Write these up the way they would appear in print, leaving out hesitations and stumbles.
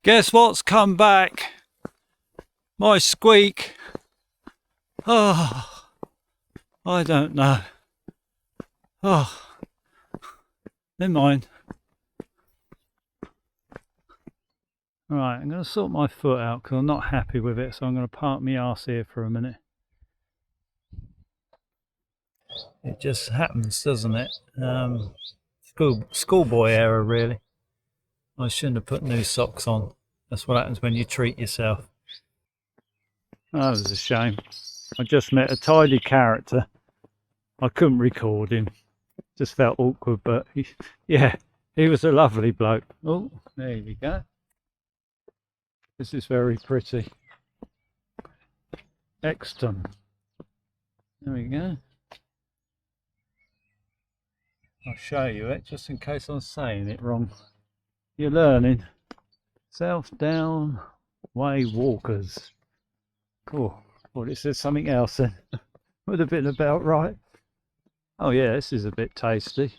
Guess what's come back? My squeak. Oh, I don't know. Oh, never mind. Right, I'm going to sort my foot out because I'm not happy with it, so I'm going to park my arse here for a minute. It just happens, doesn't it? Schoolboy error, really. I shouldn't have put new socks on. That's what happens when you treat yourself. That was a shame. I just met a tidy character. I couldn't record him. Just felt awkward, but he was a lovely bloke. Oh, there you go. This is very pretty. Exton. There we go. I'll show you it just in case I'm saying it wrong. You're learning. South Down Way Walkers. Cool. Well, it says something else then. Would have been about right. Oh yeah, this is a bit tasty.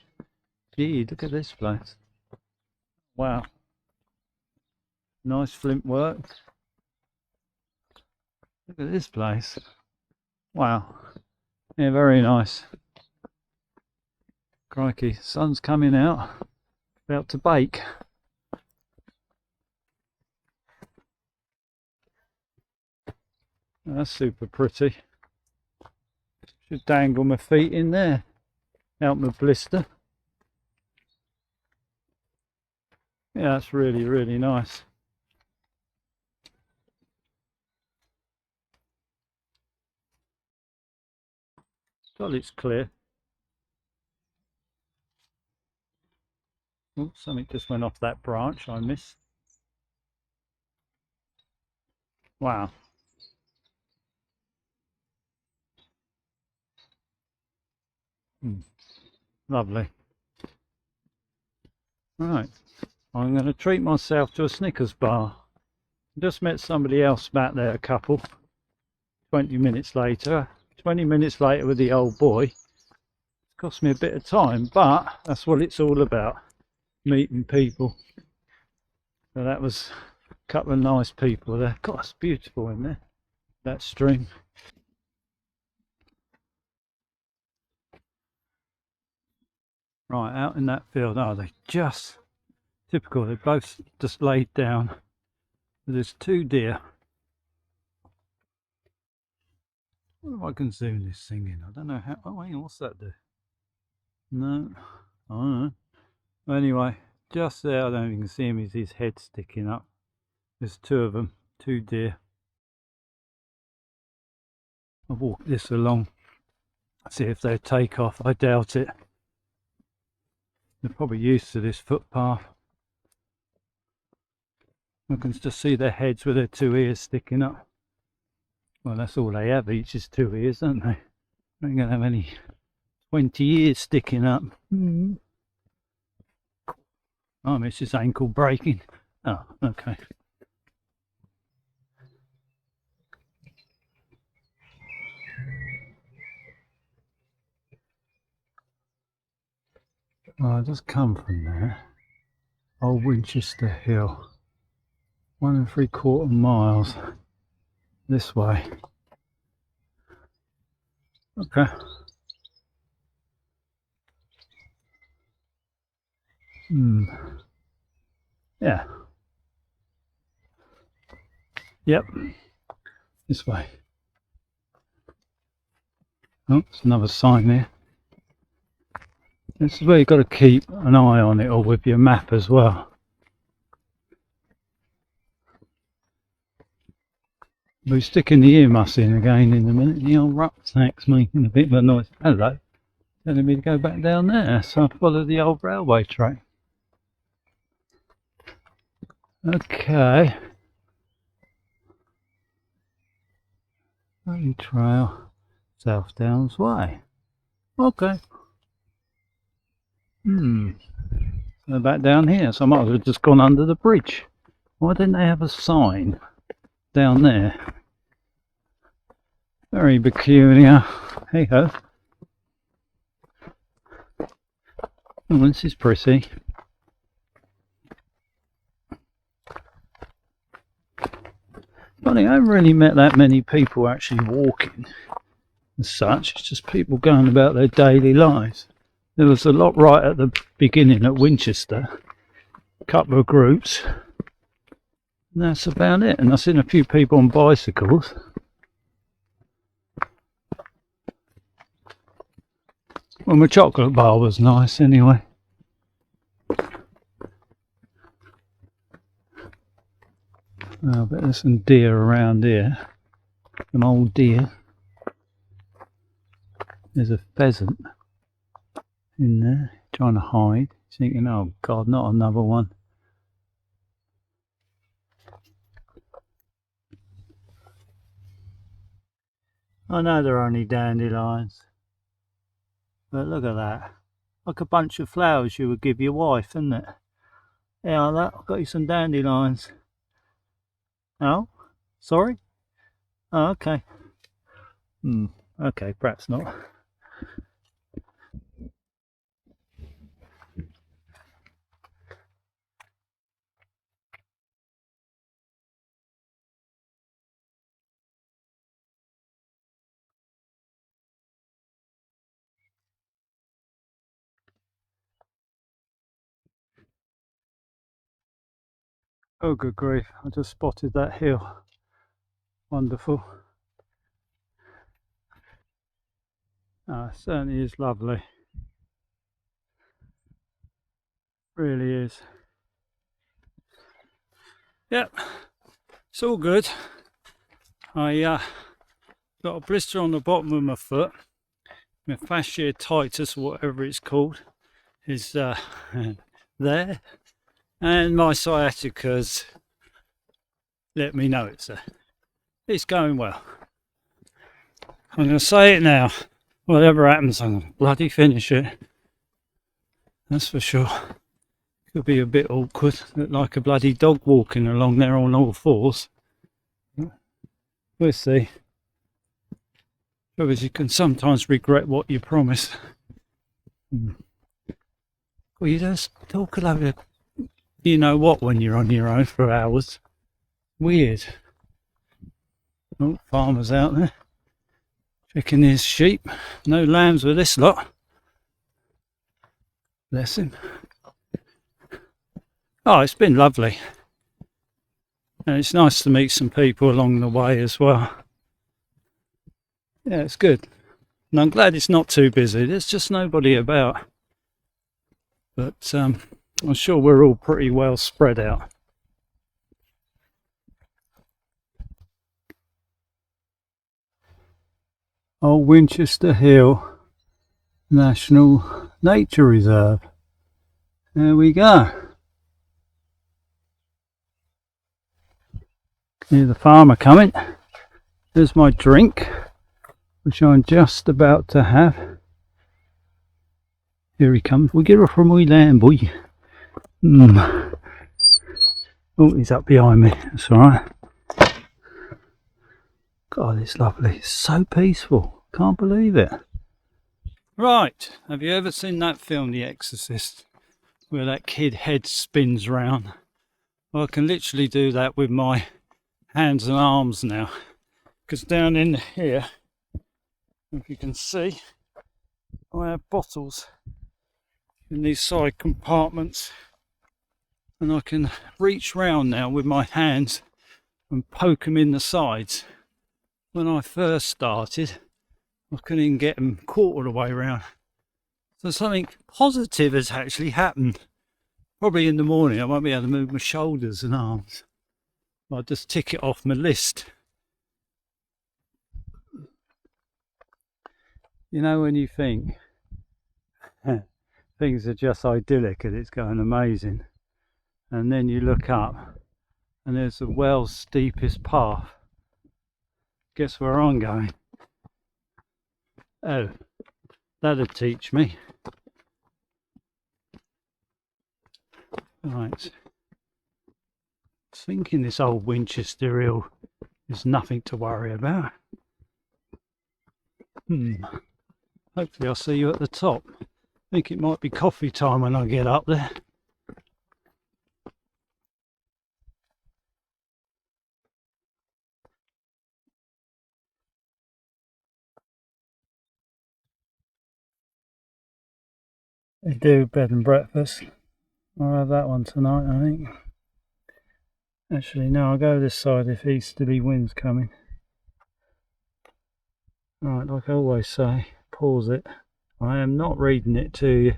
Gee, look at this place. Wow. Nice flint work. Look at this place. Wow. Yeah, very nice. Crikey, sun's coming out. About to bake. That's super pretty. Should dangle my feet in there. Out my blister. Yeah, that's really, really nice. Well, it's clear. Oh, something just went off that branch I missed. Wow. Lovely. Right, I'm going to treat myself to a Snickers bar. Just met somebody else back there, a couple. 20 minutes later. 20 minutes later with the old boy. It's cost me a bit of time, but that's what it's all about. Meeting people. So that was a couple of nice people there. God, it's beautiful in there. That stream. Right, out in that field, they just typical. They both just laid down. There's two deer. I wonder if I can zoom this thing in. I don't know how. Oh, hang on, what's that do? No, I don't know. Anyway, just there, I don't know if you can see him, is his head sticking up. There's two of them, two deer. I'll walk this along, see if they take off. I doubt it. They're probably used to this footpath. I can just see their heads with their two ears sticking up. Well, that's all they have, each is two ears, don't they? They ain't gonna have any 20 ears sticking up. Oh, it's his ankle breaking. Oh, okay. Well, I just come from there. Old Winchester Hill. 1 3/4 miles this way. Okay. Yeah. Yep. This way. Oh, there's another sign there. This is where you've got to keep an eye on it, or with your map as well. We're sticking the earmuffs in again in a minute. The old rucksack's making a bit of a noise. Hello. Telling me to go back down there, so I follow the old railway track. Okay. Valley Trail, South Downs Way. Okay. So back down here, so I might as well have just gone under the bridge. Why didn't they have a sign down there? Very peculiar. Hey ho. Oh, this is pretty. thing, I haven't really met that many people actually walking as such. It's just people going about their daily lives. There was a lot right at the beginning at Winchester, a couple of groups, and that's about it. And I've seen a few people on bicycles. Well, my chocolate bar was nice anyway. Oh, but there's some deer around here. Some old deer. There's a pheasant in there trying to hide. Thinking, oh God, not another one. I know they're only dandelions, but look at that. Like a bunch of flowers you would give your wife, isn't it? Yeah, like that. I've got you some dandelions. Oh, sorry? Oh, okay. Okay, perhaps not. Oh, good grief. I just spotted that hill. Wonderful. Oh, it certainly is lovely. Really is. Yep, it's all good. I got a blister on the bottom of my foot. My fasciitis, whatever it's called, is there, and my sciatica's let me know it's going well. I'm going to say it now. Whatever happens, I'm going to bloody finish it. That's for sure. Could be a bit awkward, look like a bloody dog walking along there on all fours. We'll see. Because you can sometimes regret what you promise. Well, you just talk a load of you know what when you're on your own for hours. Weird. Oh, farmer's out there checking his sheep. No lambs with this lot. Bless him. Oh, it's been lovely. And it's nice to meet some people along the way as well. Yeah, it's good. And I'm glad it's not too busy. There's just nobody about. But I'm sure we're all pretty well spread out. Old Winchester Hill National Nature Reserve. There we go. Here's the farmer coming. There's my drink, which I'm just about to have. Here he comes. We'll get her from my land, boy. Oh, he's up behind me. That's alright. God, it's lovely. It's so peaceful. Can't believe it. Right. Have you ever seen that film, The Exorcist, where that kid head spins round? Well, I can literally do that with my hands and arms now. Because down in here, if you can see, I have bottles in these side compartments, and I can reach round now with my hands and poke them in the sides. When I first started, I couldn't even get them quarter of the way round. So something positive has actually happened. Probably in the morning I won't be able to move my shoulders and arms. I'll just tick it off my list. You know, when you think things are just idyllic and it's going amazing, and then you look up and there's the world's steepest path. Guess where I'm going? Oh, that'll teach me. Right. I was thinking this old Winchester Hill is nothing to worry about. Hopefully I'll see you at the top. I think it might be coffee time when I get up there. They do bed and breakfast. I'll have that one tonight, I think. Actually, no, I'll go this side if easterly wind's coming. Right, like I always say, pause it. I am not reading it to you.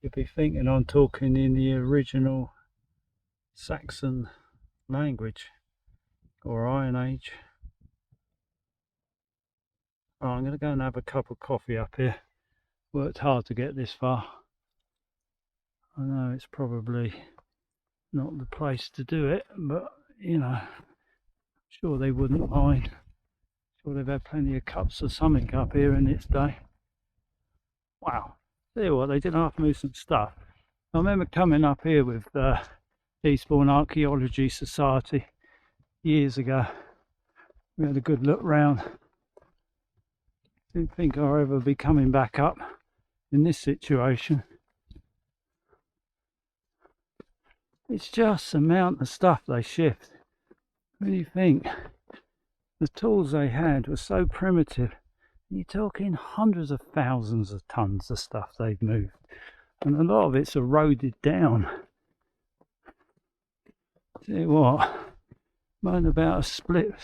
You'll be thinking I'm talking in the original Saxon language or Iron Age. Right, I'm going to go and have a cup of coffee up here. Worked hard to get this far. I know it's probably not the place to do it, but you know, sure they wouldn't mind. Sure they've had plenty of cups of something up here in its day. Wow, tell you what, they did half move some stuff. I remember coming up here with Eastbourne Archaeology Society years ago. We had a good look round. Didn't think I'd ever be coming back up in this situation. It's just the amount of stuff they shift. When you think the tools they had were so primitive, you're talking hundreds of thousands of tons of stuff they've moved, and a lot of it's eroded down. Tell you what, moan about a splinter.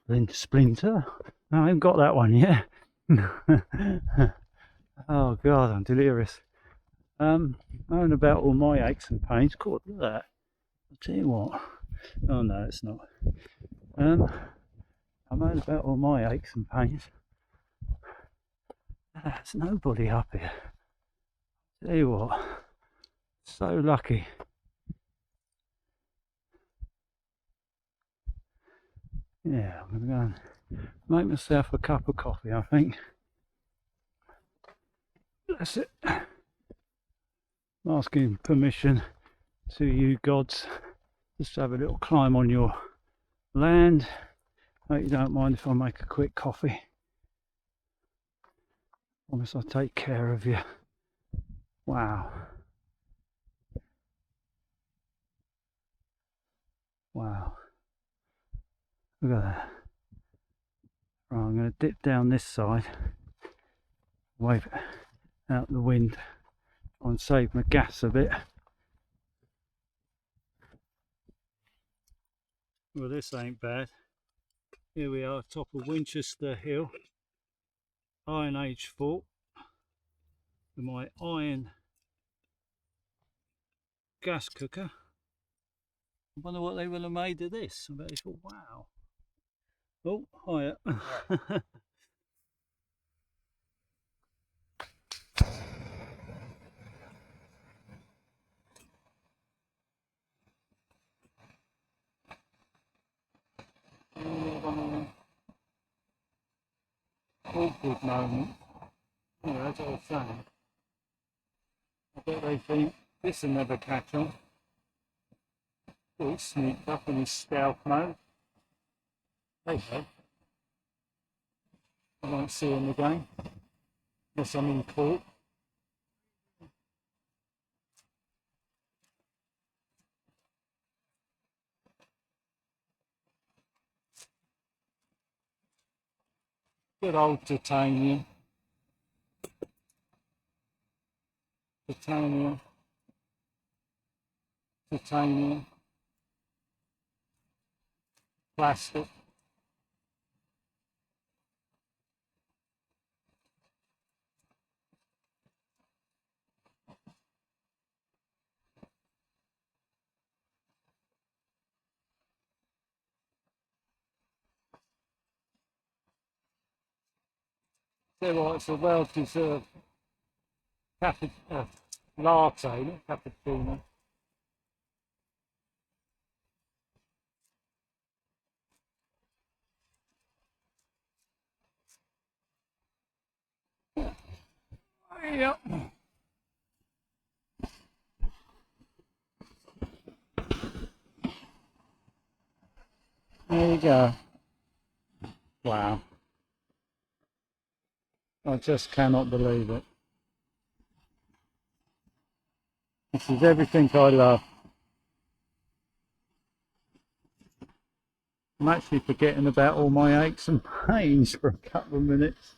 No, I haven't got that one yet. Oh God, I'm delirious. Moan about all my aches and pains. God, look at that. I'll tell you what. Oh no, it's not. I moan about all my aches and pains. There's nobody up here. I'll tell you what. So lucky. Yeah, I'm gonna go and make myself a cup of coffee, I think. That's it. I'm asking permission to you gods just to have a little climb on your land. Hope you don't mind if I make a quick coffee. Promise I'll take care of you. Wow. Wow. Look at that. Right, I'm going to dip down this side, wave it out the wind, try and save my gas a bit. Well, this ain't bad. Here we are, top of Winchester Hill, Iron Age fort, with my iron gas cooker. I wonder what they will have made of this. I bet they thought, wow. Oh, hiya. Awkward moment. Yeah, that's what I was saying. I bet they think this will never catch on. Oh, he sneaked up in his stealth mode. There you go. I won't see him again. Unless I'm in court. Good old titanium. Titanium. Titanium. Plastic. Tell you what, it's a well-deserved latte, not cappuccino. Yep. There you go. Wow. I just cannot believe it. This is everything I love. I'm actually forgetting about all my aches and pains for a couple of minutes.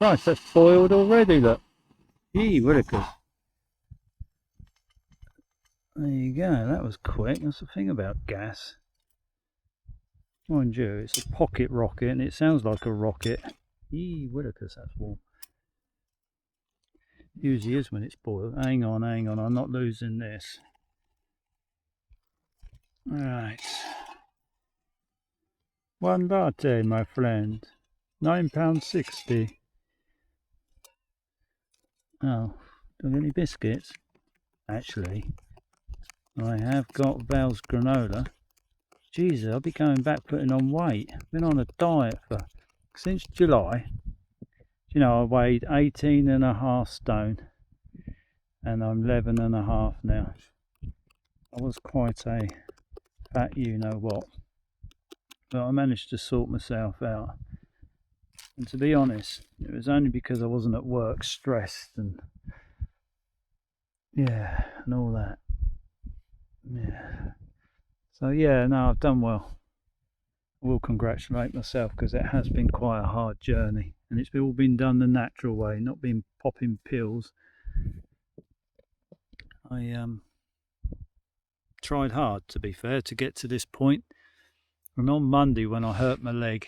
Right, that's boiled already, look. Gee willikers. There you go, that was quick. That's the thing about gas. Mind you, it's a pocket rocket and it sounds like a rocket. Gee willikers, that's warm. Usually is when it's boiled. Hang on, I'm not losing this. Right. One latte, my friend. £9.60. Oh, don't get any biscuits? Actually, I have got Val's granola. Jesus, I'll be going back putting on weight. I've been on a diet since July. You know, I weighed 18.5 stone and I'm 11.5 now. I was quite a fat you know what, but I managed to sort myself out. And to be honest, it was only because I wasn't at work stressed and yeah, and all that. Yeah. So yeah, no, I've done well. I will congratulate myself because it has been quite a hard journey and it's all been done the natural way, not been popping pills. I tried hard, to be fair, to get to this point. And on Monday when I hurt my leg,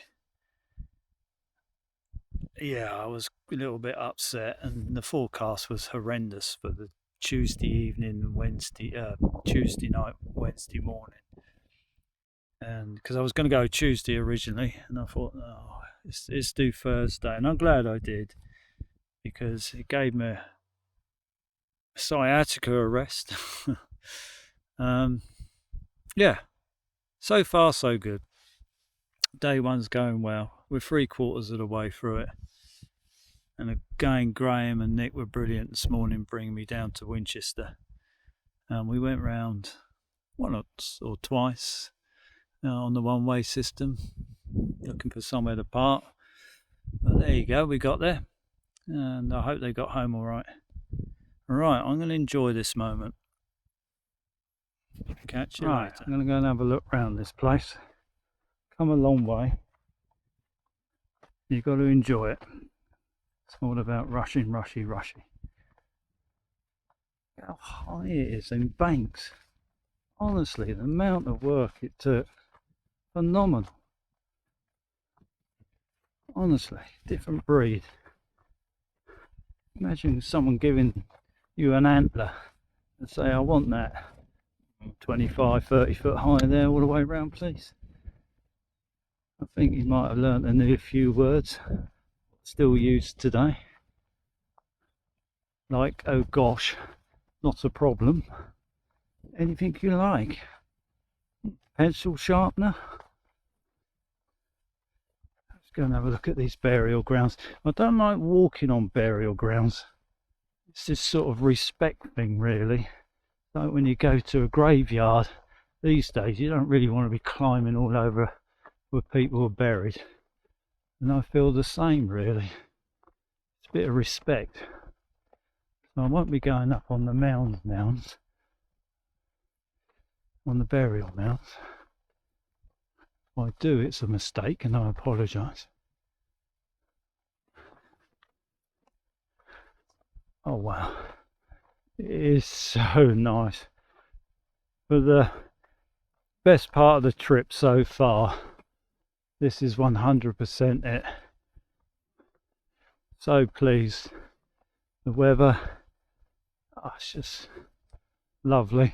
yeah, I was a little bit upset and the forecast was horrendous for the Tuesday evening and Tuesday night, Wednesday morning. And because I was going to go Tuesday originally, and I thought, oh, let's do Thursday, and I'm glad I did because it gave me a sciatica arrest. Yeah, so far so good. Day one's going well. We're 3/4 of the way through it, and again Graham and Nick were brilliant this morning, bringing me down to Winchester. We went round once or twice on the one-way system, looking for somewhere to park. But there you go, we got there, and I hope they got home all right. All right, I'm going to enjoy this moment. Catch you later. I'm going to go and have a look around this place. Come a long way. You've got to enjoy it. It's all about rushing. How high it is in banks. Honestly, the amount of work it took, phenomenal. Honestly, different breed. Imagine someone giving you an antler and say, I want that 25-30 foot high there all the way around, please. I think you might have learnt a new few words still used today, like oh gosh, not a problem, anything you like, pencil sharpener. Let's go and have a look at these burial grounds. I don't like walking on burial grounds. It's this sort of respect thing, really. Like when you go to a graveyard these days, you don't really want to be climbing all over where people are buried. And I feel the same, really. It's a bit of respect. So I won't be going up on the mounds, on the burial mounds. If I do, it's a mistake and I apologise. Oh wow, it is so nice. For the best part of the trip so far, this is 100% it. So pleased. The weather, oh, it's just lovely.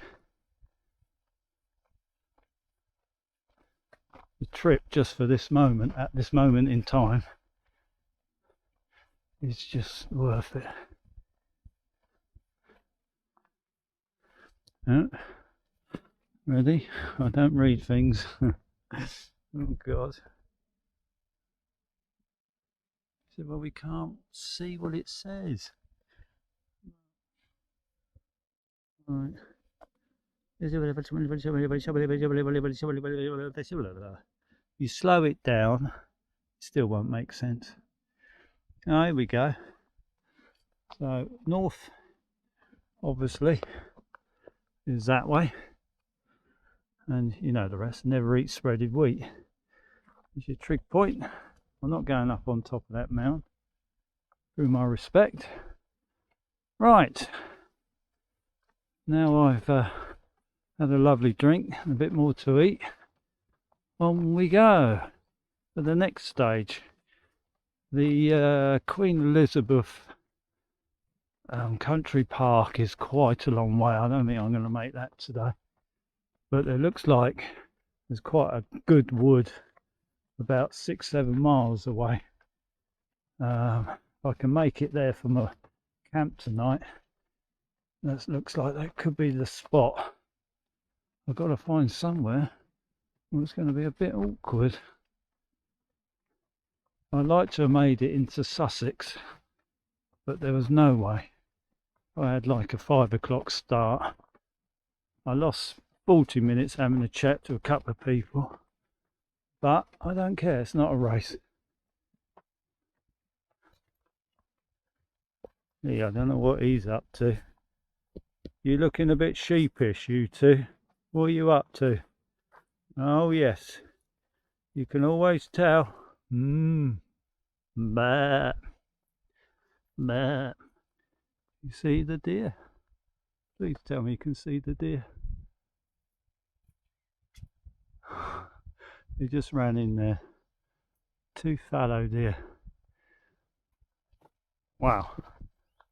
The trip just for this moment, at this moment in time, is just worth it. Ready? I don't read things. Oh God. So, well, we can't see what it says. Right. You slow it down, it still won't make sense. Oh, here we go. So north, obviously, is that way, and you know the rest. Never eat spreaded wheat. It's your trig point. I'm not going up on top of that mound. through my respect. Right, now I've had a lovely drink and a bit more to eat. On we go for the next stage. The Queen Elizabeth Country Park is quite a long way. I don't think I'm going to make that today, but it looks like there's quite a good wood about 6-7 miles away. If I can make it there from a camp tonight, that looks like that could be the spot. I've got to find somewhere. Well, it's going to be a bit awkward. I'd like to have made it into Sussex, but there was no way. I had like a 5 o'clock start. I lost 40 minutes having a chat to a couple of people, but I don't care, it's not a race. Yeah, I don't know what he's up to. You looking a bit sheepish, you two. What are you up to? Oh yes, you can always tell. Bah. Bah. You see the deer? Please tell me you can see the deer. He just ran in there. 2 fallow deer. Wow,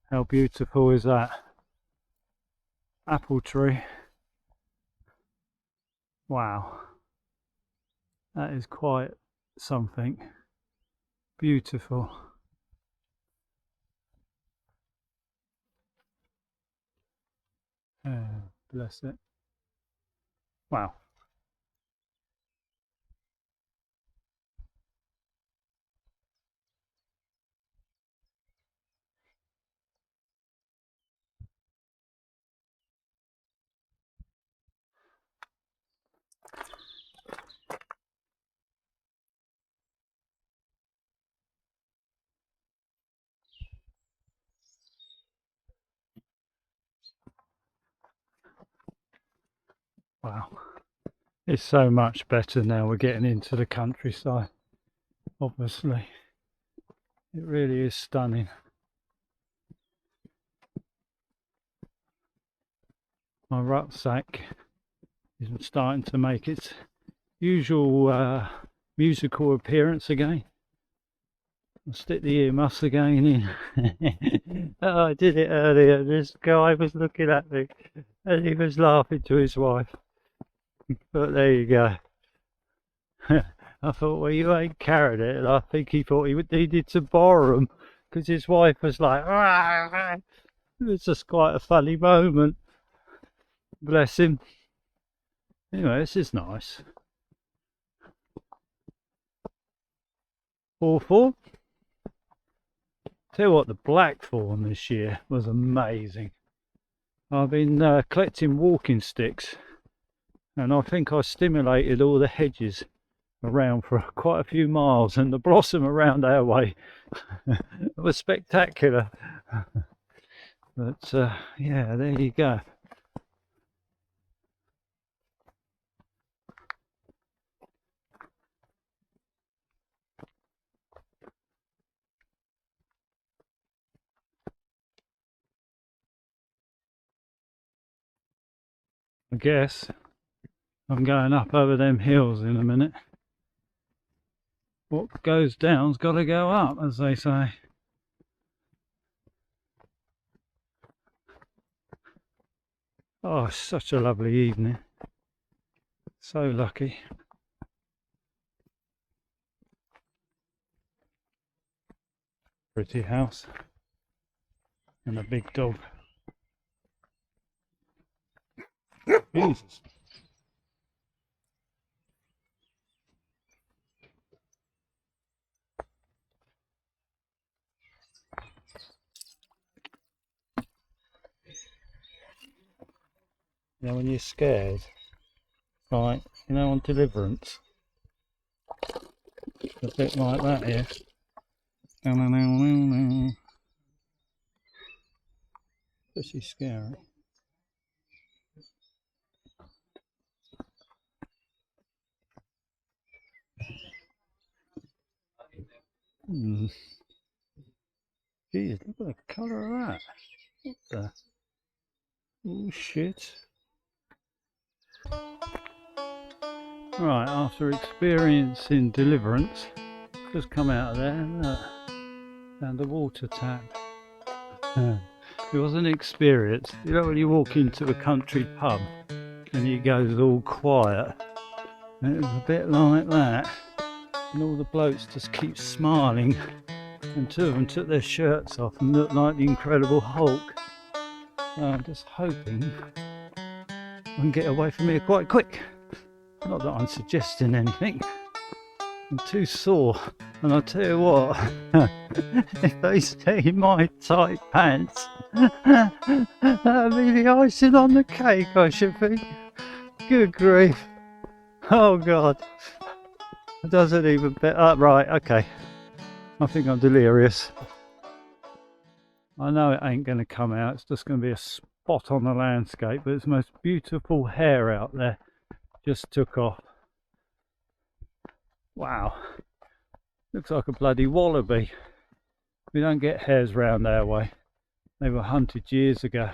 how beautiful is that? Apple tree. Wow, that is quite something. Beautiful. Oh, bless it. Wow. Wow. It's so much better now we're getting into the countryside, obviously. It really is stunning. My rucksack is starting to make its usual musical appearance again. I'll stick the earmuffs again in. Oh, I did it earlier. This guy was looking at me and he was laughing to his wife. But there you go. I thought, well, you ain't carried it. And I think he thought he needed to borrow them because his wife was like, ah. It was just quite a funny moment. Bless him. Anyway, this is nice. Hawthorn. Tell you what, the blackthorn this year was amazing. I've been collecting walking sticks and I think I stimulated all the hedges around for quite a few miles, and the blossom around our way was spectacular. But yeah, there you go. I guess I'm going up over them hills in a minute. What goes down's got to go up, as they say. Oh, such a lovely evening. So lucky. Pretty house. And a big dog. Jesus. You know when you're scared, right, you know on Deliverance, a bit like that here. Pretty scary. Jeez, look at the colour of that. What the? Oh shit. Right, after experiencing deliverance, just come out of there and found a water tap. It was an experience. You know when you walk into a country pub and it goes all quiet, and it was a bit like that, and all the blokes just keep smiling, and two of them took their shirts off and looked like the Incredible Hulk. So I'm just hoping I can get away from here quite quick. Not that I'm suggesting anything. I'm too sore, and I'll tell you what, if they see my tight pants, that'll be the icing on the cake, I should think. Good grief. Oh God. It doesn't even fit up. Right, okay. I think I'm delirious. I know it ain't going to come out, it's just going to be a spot on the landscape, but it's the most beautiful hair out there. Just took off. Wow. Looks like a bloody wallaby. We don't get hares round our way. They were hunted years ago.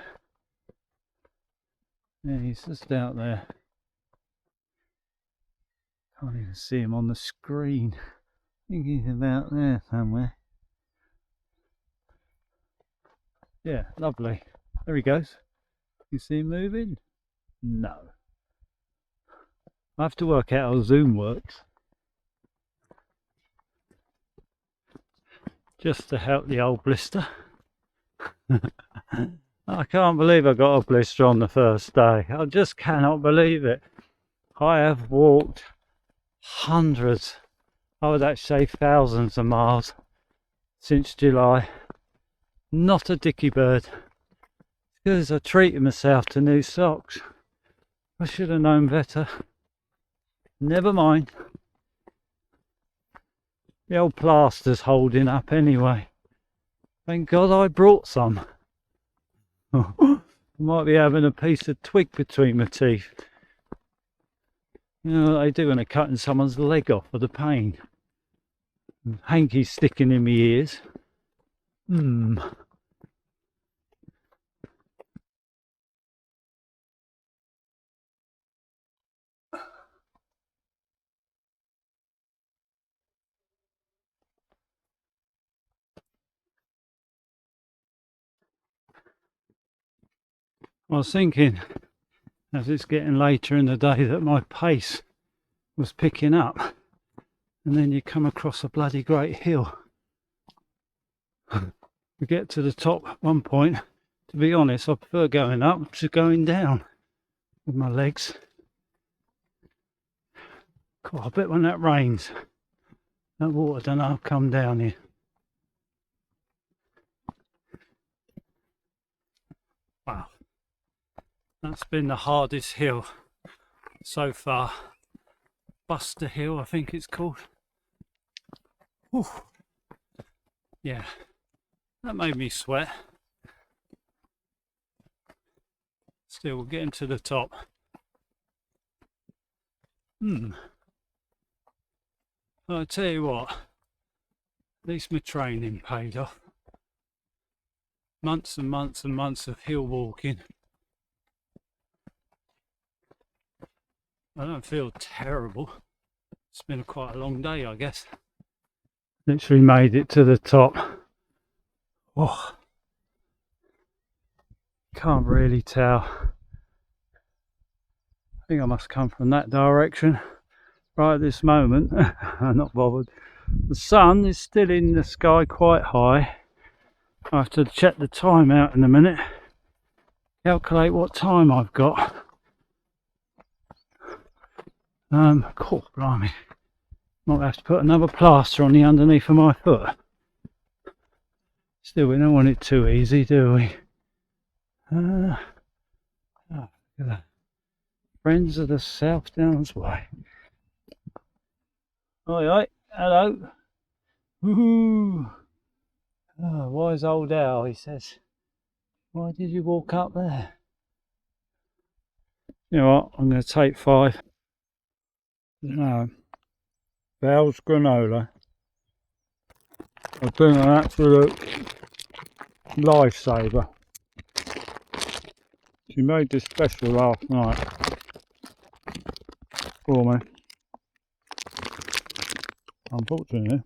Yeah, he's just out there. Can't even see him on the screen. I think he's about there somewhere. Yeah, lovely. There he goes. You see him moving? No. I have to work out how Zoom works. Just to help the old blister. I can't believe I got a blister on the first day. I just cannot believe it. I have walked hundreds, I would actually say thousands of miles since July. Not a dicky bird. Because I treated myself to new socks. I should have known better. Never mind. The old plaster's holding up anyway. Thank God I brought some. I might be having a piece of twig between my teeth. You know what they do when they're cutting someone's leg off for the pain. Hanky's sticking in my ears. I was thinking, as it's getting later in the day, that my pace was picking up, and then you come across a bloody great hill. We get to the top at one point. To be honest, I prefer going up to going down with my legs. God, I bet when that rains, that water don't know, come down here. Wow, that's been the hardest hill so far. Buster Hill, I think it's called. Whew. Yeah, that made me sweat. Still, we're getting to the top. I'll tell you what, at least my training paid off. Months and months and months of hill walking. I don't feel terrible. It's been quite a long day, I guess. Literally made it to the top. Oh, can't really tell. I think I must come from that direction. Right at this moment, I'm not bothered. The sun is still in the sky quite high. I have to check the time out in a minute. Calculate what time I've got. God, blimey. Might have to put another plaster on the underneath of my foot. Still, we don't want it too easy, do we? Oh, look at that. Friends of the South Downs Way. Oi, hello. Woohoo! Oh, wise old owl, he says. Why did you walk up there? You know what? I'm going to take 5. No. Bell's granola. I've been an absolute lifesaver. She made this special last night for me. Unfortunately,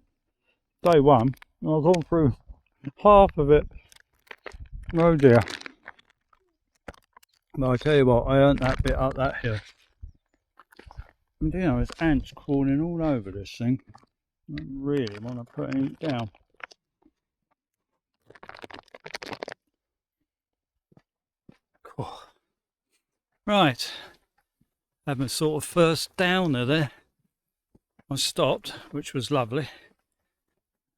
day one, I've gone through half of it. Oh dear. But I tell you what, I earned that bit up that hill. And you know, there's ants crawling all over this thing. I don't really want to put anything down. Cool. Right, had my sort of first downer there. I stopped, which was lovely.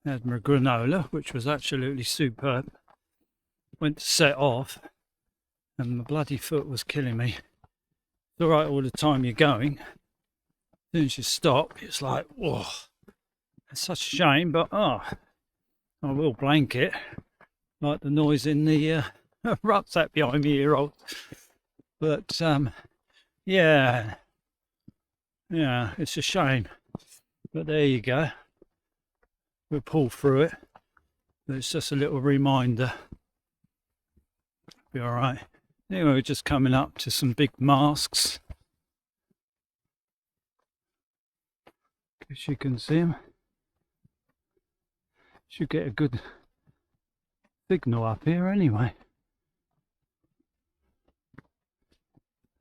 Had my granola, which was absolutely superb. Went to set off, and my bloody foot was killing me. It's alright all the time you're going. As soon as you stop, it's like, whoa, it's such a shame, but I will blank it. Like the noise in the rucksack behind me here, old. But yeah, it's a shame. But there you go. We'll pull through it. But it's just a little reminder. Be alright. Anyway, we're just coming up to some big masks. Guess you can see them. Should get a good signal up here anyway.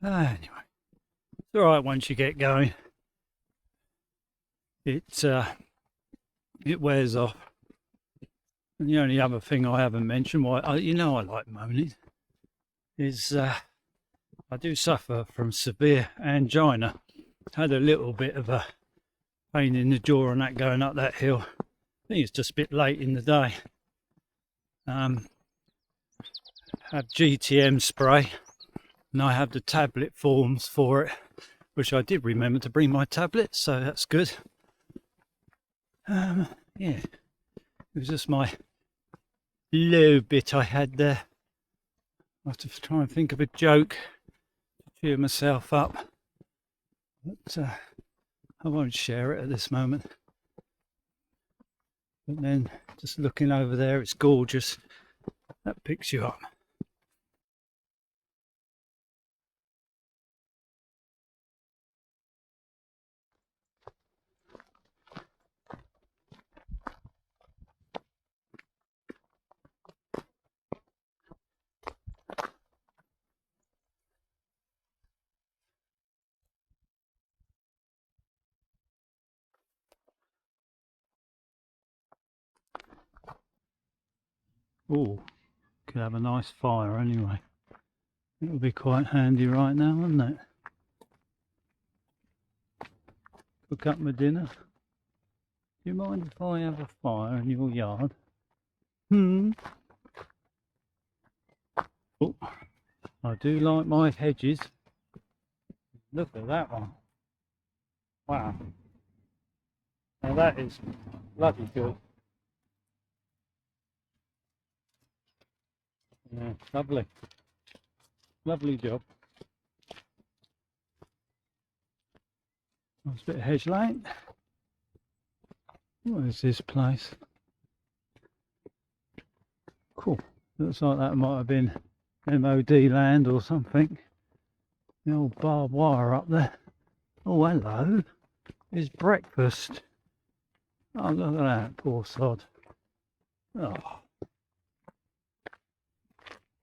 Anyway, it's alright once you get going. It wears off. And the only other thing I haven't mentioned, why you know I like moaning, is I do suffer from severe angina. Had a little bit of a pain in the jaw and that going up that hill. I think it's just a bit late in the day. Have GTM spray, and I have the tablet forms for it, which I did remember to bring my tablet, so that's good. Yeah, it was just my low bit I had there. I have to try and think of a joke to cheer myself up, but I won't share it at this moment. But then just looking over there, it's gorgeous. That picks you up. Oh, could have a nice fire anyway. It would be quite handy right now, wouldn't it? Cook up my dinner. Do you mind if I have a fire in your yard? Oh, I do like my hedges. Look at that one. Wow. Now that is bloody good. Yeah, lovely. Lovely job. Nice bit of hedge laying. What is this place? Cool. Looks like that might have been MOD land or something. The old barbed wire up there. Oh, hello. It's breakfast. Oh, look at that. Poor sod. Oh.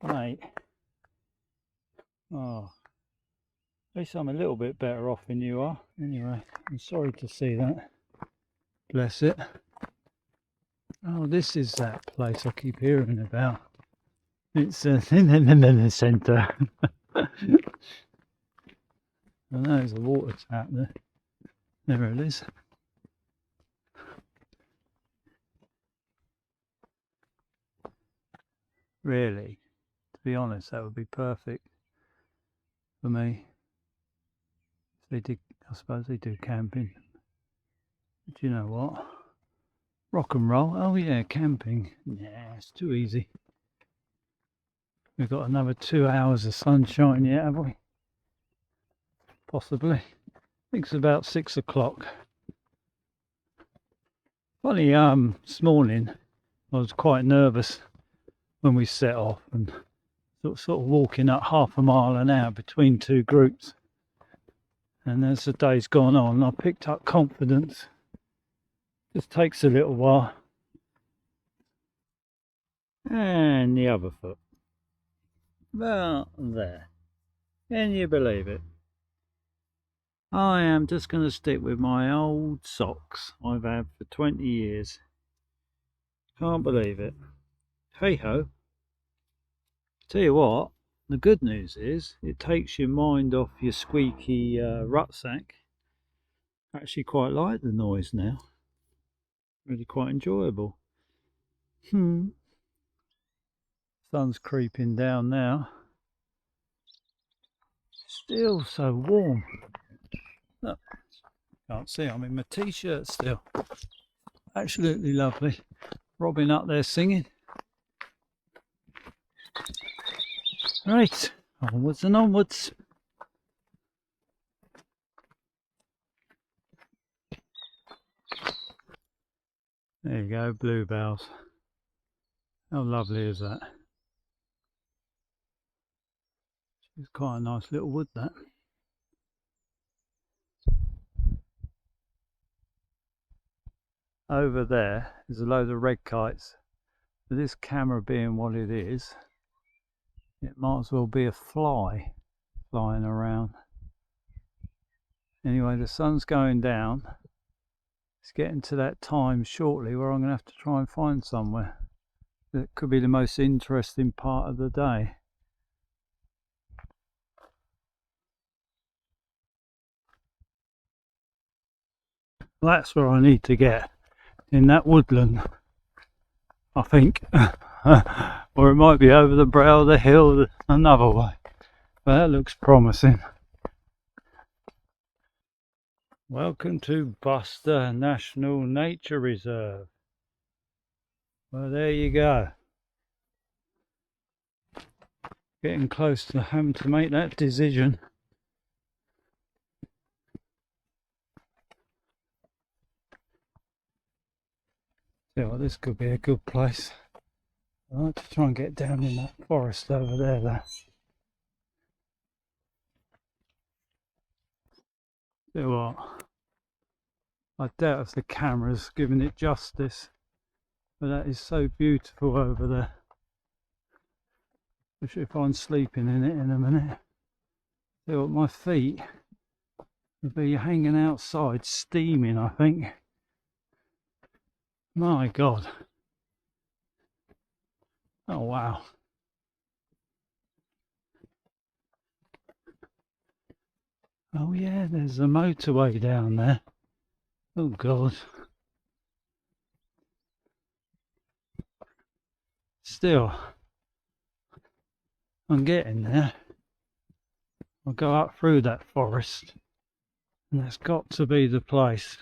Mate. Oh. At least I'm a little bit better off than you are. Anyway, I'm sorry to see that. Bless it. Oh, this is that place I keep hearing about. It's in the centre. I know there's a water tap there. There it is. Really, to be honest, that would be perfect for me. They did, I suppose they do camping. But you know what? Rock and roll. Oh yeah, camping. Yeah, it's too easy. We've got another 2 hours of sunshine yet, have we? Possibly. I think it's about 6 o'clock. Funny, this morning I was quite nervous when we set off, and sort of walking at half a mile an hour between two groups. And as the day's gone on, I picked up confidence. Just takes a little while. And the other foot. About there. Can you believe it? I am just going to stick with my old socks I've had for 20 years. Can't believe it. Hey ho. Tell you what, the good news is it takes your mind off your squeaky rucksack. I actually quite like the noise now. Really quite enjoyable. Sun's creeping down now. Still so warm. Look, can't see, I'm in my t-shirt still. Absolutely lovely. Robin up there singing. Right, onwards and onwards. There you go, bluebells. How lovely is that? It's quite a nice little wood, that. Over there is a load of red kites. With this camera being what it is, it might as well be a fly flying around. Anyway, the sun's going down. It's getting to that time shortly where I'm going to have to try and find somewhere that could be the most interesting part of the day. That's where I need to get, in that woodland, I think. Or it might be over the brow of the hill another way. But that looks promising. Welcome to Buster National Nature Reserve. Well, there you go. Getting close to having to make that decision. Yeah, well, this could be a good place. I'd like to try and get down in that forest over there though. See what? I doubt if the camera's giving it justice, but that is so beautiful over there. Especially if I'm sleeping in it in a minute. See what, my feet would be hanging outside steaming, I think. My God. Oh wow. Oh yeah, there's a motorway down there. Oh God. Still, I'm getting there. I'll go up through that forest, and that's got to be the place.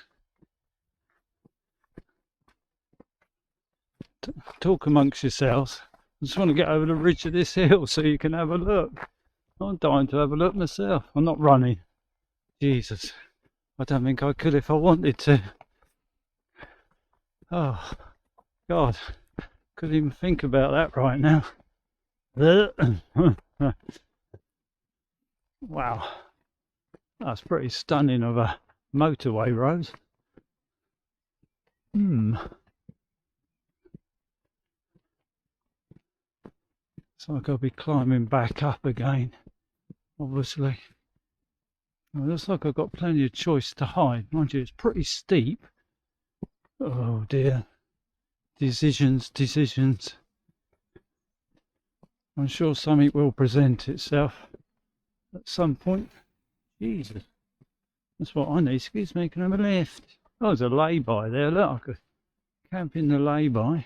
Talk amongst yourselves. I just want to get over the ridge of this hill so you can have a look. I'm dying to have a look myself. I'm not running. Jesus, I don't think I could if I wanted to. Oh God, couldn't even think about that right now. Wow, that's pretty stunning of a motorway road. So I've got to be climbing back up again, obviously. Well, it looks like I've got plenty of choice to hide. Mind you, it's pretty steep. Oh dear. Decisions. I'm sure something will present itself at some point. Jesus. That's what I need. Excuse me, can I have a lift? Oh, there's a lay-by there. Look, I could camp in the lay-by.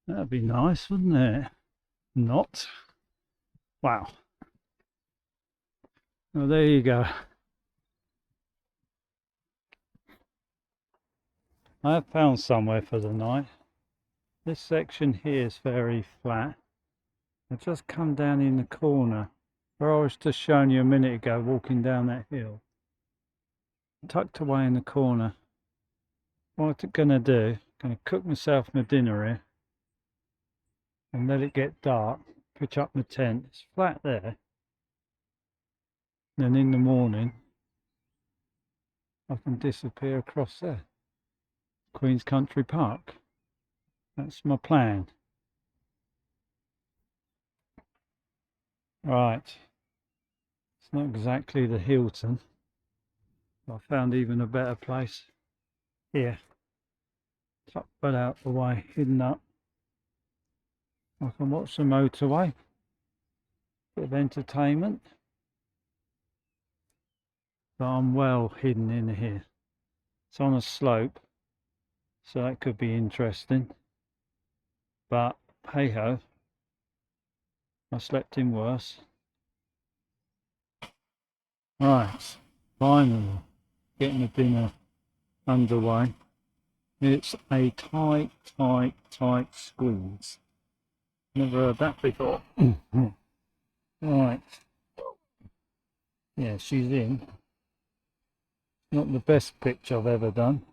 That'd be nice, wouldn't it? Not. Wow. Well, there you go. I have found somewhere for the night. This section here is very flat. I've just come down in the corner where I was just showing you a minute ago, walking down that hill. Tucked away in the corner. What I'm gonna do, gonna cook myself my dinner here. and let it get dark, pitch up my tent. It's flat there. Then in the morning I can disappear across there. Queen's Country Park. That's my plan. Right. It's not exactly the Hilton. I found even a better place here. Tuck that out the way, hidden up. I can watch the motorway. Bit of entertainment. But I'm well hidden in here. It's on a slope, so that could be interesting. But hey ho, I slept in worse. Right, finally getting the dinner underway. It's a tight squeeze. Never heard that before. Right. Yeah, she's in. Not the best pitch I've ever done.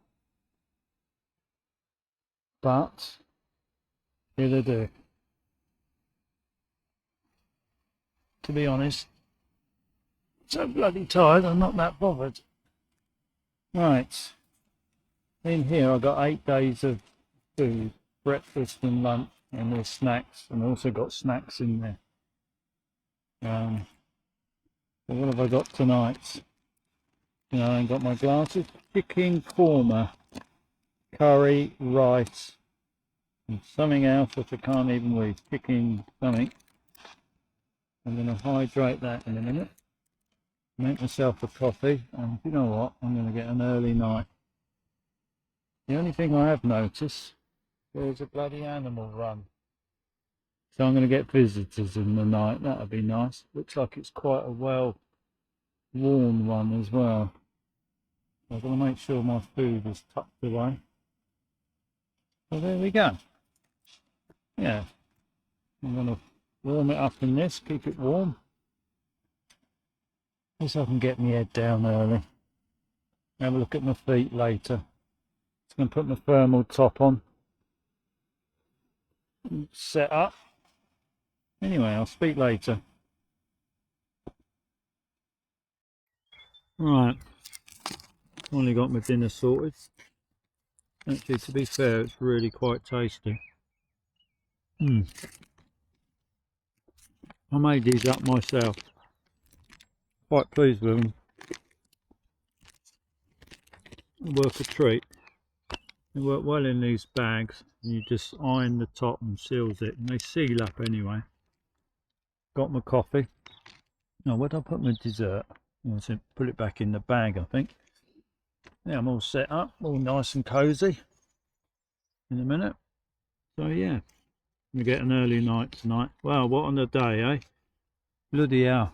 But it'll do. To be honest, so bloody tired, I'm not that bothered. Right. In here I've got 8 days of food, breakfast and lunch, and there's snacks, and also got snacks in there. So what have I got tonight? You know, I got my glasses. Chicken korma, curry, rice, and something else which I can't even read. Chicken something. I'm going to hydrate that in a minute. Make myself a coffee, and you know what? I'm going to get an early night. The only thing I have noticed, there's a bloody animal run. So I'm going to get visitors in the night. That'll be nice. Looks like it's quite a well worn one as well. I've got to make sure my food is tucked away. So there we go. Yeah, I'm going to warm it up in this, keep it warm. At least I can get my head down early. Have a look at my feet later. Just going to put my thermal top on. Set up. Anyway, I'll speak later. Right. Only got my dinner sorted. Actually, to be fair, it's really quite tasty. I made these up myself. Quite pleased with them. Worth a treat. They work well in these bags, and you just iron the top and seals it, and they seal up anyway. Got my coffee. Now, where did I put my dessert? I should put it back in the bag, I think. Yeah, I'm all set up, all nice and cozy in a minute. So yeah, we get an early night tonight. Well, what on a day, eh? Bloody hell.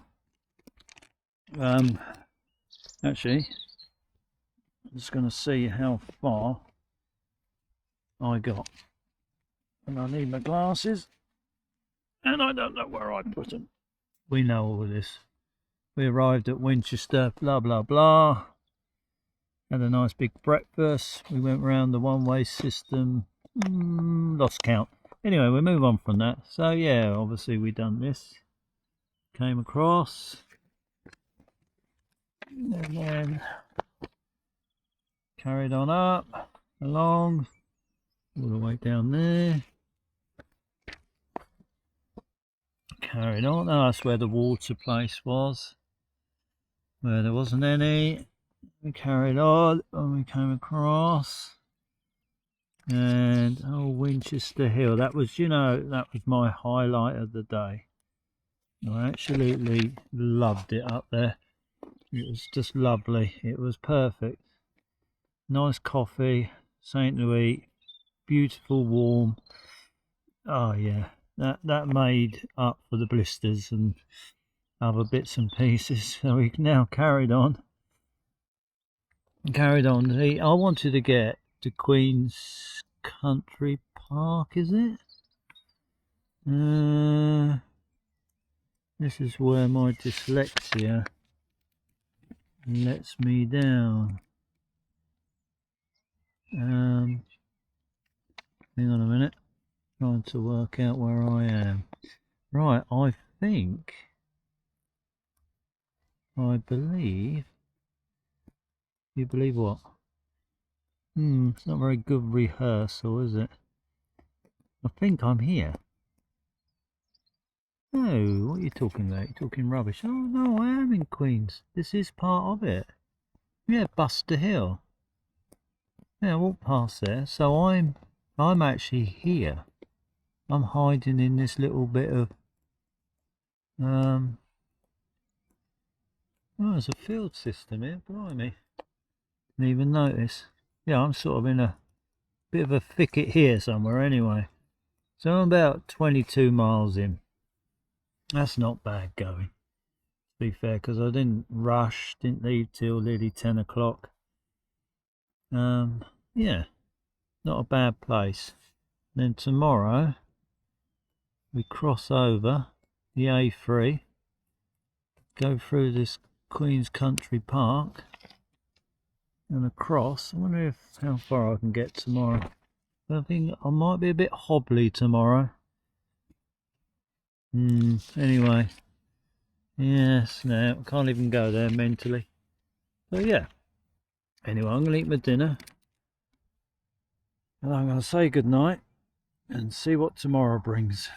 Actually, I'm just going to see how far I got. And I need my glasses. And I don't know where I put them. We know all this. We arrived at Winchester, blah, blah, blah. Had a nice big breakfast. We went round the one-way system. Lost count. Anyway, we'll move on from that. So yeah, obviously we done this. Came across. And then carried on up, along, all the way down there. Carried on. Oh, that's where the water place was. Where there wasn't any. We carried on and we came across. And oh, Winchester Hill. That was, you know, that was my highlight of the day. I absolutely loved it up there. It was just lovely. It was perfect. Nice coffee, something to eat, beautiful, warm. Oh yeah, that made up for the blisters and other bits and pieces. So we now carried on. I wanted to get to Queen's Country Park, is it? This is where my dyslexia lets me down. Hang on a minute. Trying to work out where I am. Right, I believe, you believe what? It's not very good rehearsal, is it? I think I'm here. No, what are you talking about? You're talking rubbish. Oh no, I am in Queens. This is part of it. Yeah, Buster Hill. Yeah, I walked past there. So I'm actually here. I'm hiding in this little bit of oh, there's a field system here, blimey. Didn't even notice. Yeah, I'm sort of in a bit of a thicket here somewhere anyway. So I'm about 22 miles in. That's not bad going, to be fair, because I didn't rush, didn't leave till nearly 10 o'clock. Yeah, not a bad place. Then tomorrow we cross over the A3, go through this Queen's Country Park and across. I wonder how far I can get tomorrow. I think I might be a bit hobbly tomorrow. Anyway, yes, no, I can't even go there mentally. So yeah, anyway, I'm going to eat my dinner and I'm going to say goodnight and see what tomorrow brings.